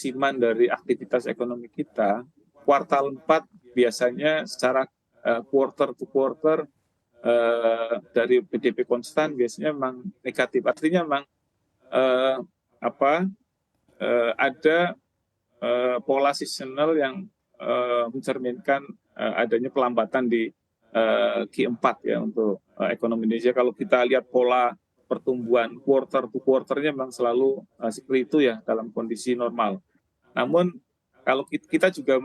musiman dari aktivitas ekonomi kita, kuartal 4 biasanya secara quarter to quarter dari PDB konstan biasanya memang negatif. Artinya memang ada pola seasonal yang mencerminkan adanya pelambatan di Q4 ya untuk ekonomi Indonesia. Kalau kita lihat pola pertumbuhan quarter to quarternya memang selalu seperti itu ya dalam kondisi normal. Namun kalau kita juga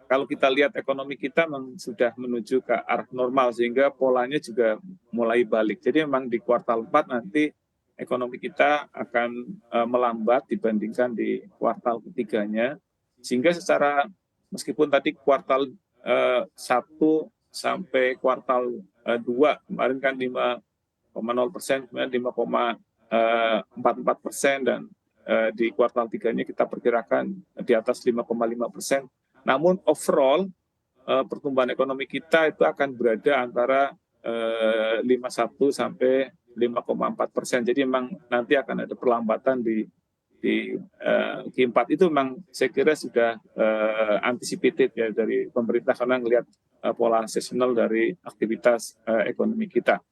kalau kita lihat ekonomi kita memang sudah menuju ke arah normal sehingga polanya juga mulai balik. Jadi memang di kuartal 4 nanti ekonomi kita akan melambat dibandingkan di kuartal ketiganya, sehingga secara meskipun tadi kuartal 1 sampai kuartal 2 kemarin kan 5,0%, kemudian 5,44%, dan di kuartal 3-nya kita perkirakan di atas 5,5%. Namun overall pertumbuhan ekonomi kita itu akan berada antara 5,1 sampai 5,4%. Jadi memang nanti akan ada perlambatan di Q4 itu memang saya kira sudah anticipated ya dari pemerintah karena melihat pola seasonal dari aktivitas ekonomi kita.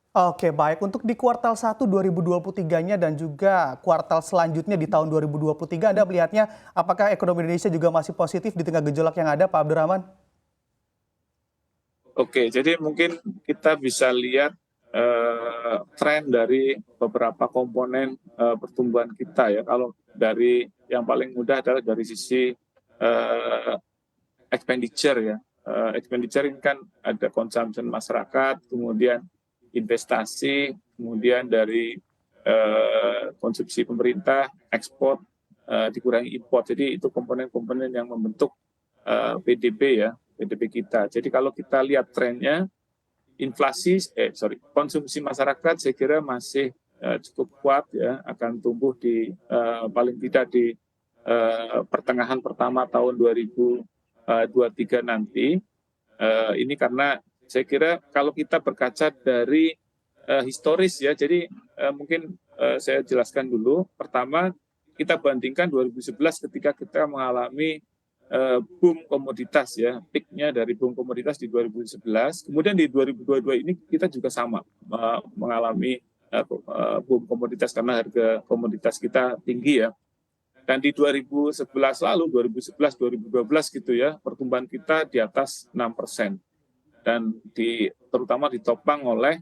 Oke, baik. Untuk di kuartal 1 2023-nya dan juga kuartal selanjutnya di tahun 2023, Anda melihatnya apakah ekonomi Indonesia juga masih positif di tengah gejolak yang ada, Pak Abdurrahman? Oke, jadi mungkin kita bisa lihat tren dari beberapa komponen pertumbuhan kita ya. Kalau dari yang paling mudah adalah dari sisi expenditure ya. Expenditure ini kan ada consumption masyarakat, kemudian investasi, kemudian dari konsumsi pemerintah, ekspor, dikurangi impor. Jadi itu komponen-komponen yang membentuk PDB ya, PDB kita. Jadi kalau kita lihat trennya, konsumsi masyarakat saya kira masih cukup kuat ya, akan tumbuh di paling tidak di pertengahan pertama tahun 2023 nanti. Ini karena saya kira kalau kita berkaca dari historis ya, jadi mungkin saya jelaskan dulu. Pertama, kita bandingkan 2011 ketika kita mengalami boom komoditas ya, peaknya dari boom komoditas di 2011. Kemudian di 2022 ini kita juga sama mengalami boom komoditas karena harga komoditas kita tinggi ya. Dan di 2011 lalu, 2011, 2012 gitu ya, pertumbuhan kita di atas 6%. Dan terutama ditopang oleh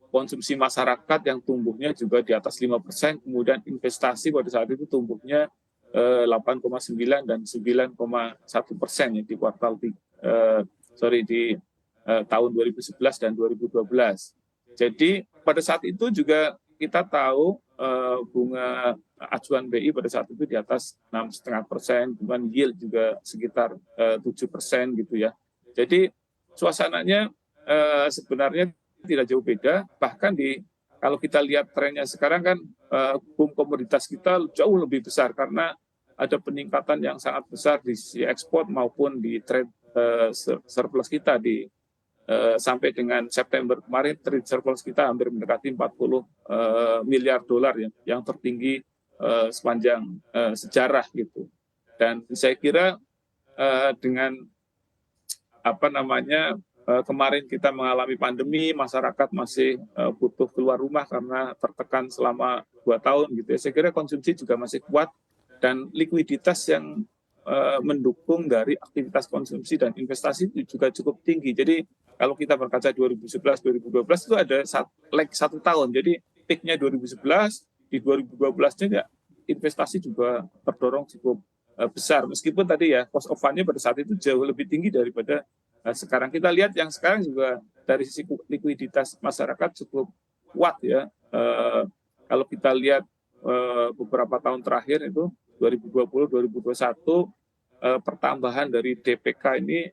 konsumsi masyarakat yang tumbuhnya juga di atas 5%, kemudian investasi pada saat itu tumbuhnya 8,9 dan 9,1% ya di kuartal di tahun 2011 dan 2012. Jadi pada saat itu juga kita tahu bunga acuan BI pada saat itu di atas 6,5%, kemudian yield juga sekitar 7% gitu ya. Jadi suasananya sebenarnya tidak jauh beda, bahkan kalau kita lihat trennya sekarang kan boom komoditas kita jauh lebih besar karena ada peningkatan yang sangat besar di sisi ekspor maupun di trade surplus kita sampai dengan September kemarin trade surplus kita hampir mendekati 40 miliar dolar ya, yang tertinggi sepanjang sejarah gitu. Dan saya kira dengan kemarin kita mengalami pandemi, masyarakat masih butuh keluar rumah karena tertekan selama 2 tahun gitu ya. Saya kira konsumsi juga masih kuat dan likuiditas yang mendukung dari aktivitas konsumsi dan investasi itu juga cukup tinggi. Jadi kalau kita berkaca 2011-2012 itu ada lag 1 tahun. Jadi peaknya 2011, di 2012-nya investasi juga terdorong cukup besar. Meskipun tadi ya cost of fund-nya pada saat itu jauh lebih tinggi daripada sekarang. Kita lihat yang sekarang juga dari sisi likuiditas masyarakat cukup kuat ya. Kalau kita lihat beberapa tahun terakhir itu 2020-2021 pertambahan dari DPK ini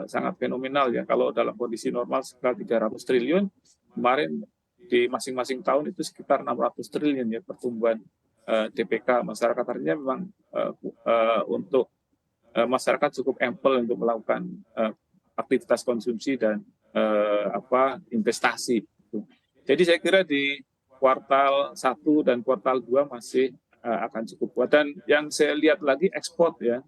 sangat fenomenal ya. Kalau dalam kondisi normal sekitar 300 triliun, kemarin di masing-masing tahun itu sekitar 600 triliun ya pertumbuhan DPK masyarakat. Artinya memang untuk masyarakat cukup ample untuk melakukan aktivitas konsumsi dan investasi. Jadi saya kira di kuartal 1 dan kuartal 2 masih akan cukup kuat. Dan yang saya lihat lagi ekspor ya.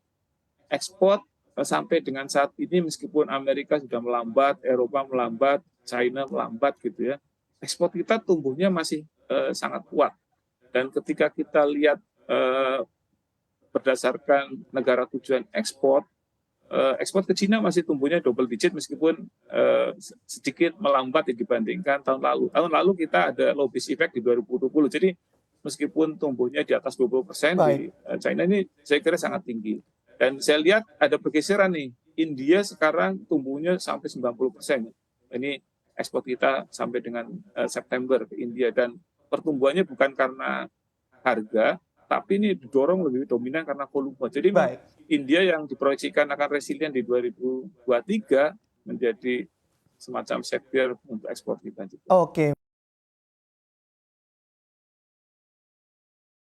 Ekspor sampai dengan saat ini meskipun Amerika sudah melambat, Eropa melambat, China melambat gitu ya. Ekspor kita tumbuhnya masih sangat kuat. Dan ketika kita lihat berdasarkan negara tujuan ekspor, ekspor ke Cina masih tumbuhnya double digit meskipun sedikit melambat dibandingkan tahun lalu. Tahun lalu kita ada low base effect di 2020. Jadi meskipun tumbuhnya di atas 20% di China ini saya kira sangat tinggi. Dan saya lihat ada pergeseran nih. India sekarang tumbuhnya sampai 90%. Ini ekspor kita sampai dengan September ke India. Dan pertumbuhannya bukan karena harga, tapi ini didorong lebih dominan karena volume. Jadi India yang diproyeksikan akan resilient di 2023 menjadi semacam sektor untuk ekspor kita. Oke.